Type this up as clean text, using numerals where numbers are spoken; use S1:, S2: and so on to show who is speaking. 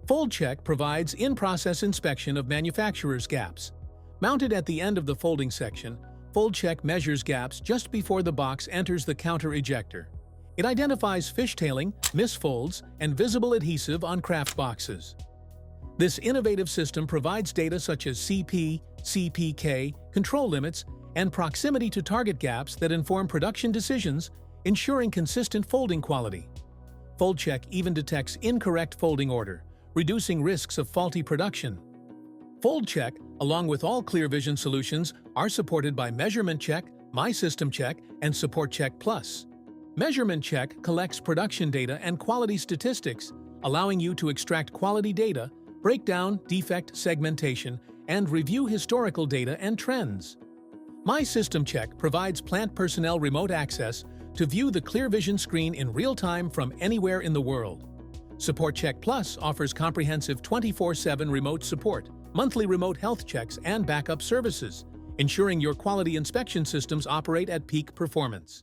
S1: FoldChek provides in-process inspection of manufacturer's gaps. Mounted at the end of the folding section, FoldChek measures gaps just before the box enters the counter-ejector. It identifies fishtailing, misfolds, and visible adhesive on kraft boxes. This innovative system provides data such as CP, CPK, control limits, and proximity to target gaps that inform production decisions, ensuring consistent folding quality. FoldChek even detects incorrect folding order, reducing risks of faulty production. FoldChek, along with all ClearVision solutions, are supported by Measurement Check, My System Check, and FoldChek Plus. Measurement Check collects production data and quality statistics, allowing you to extract quality data, break down defect segmentation, and review historical data and trends. My System Check provides plant personnel remote access to view the ClearVision screen in real time from anywhere in the world. FoldChek Plus offers comprehensive 24/7 remote support, monthly remote health checks, and backup services, ensuring your quality inspection systems operate at peak performance.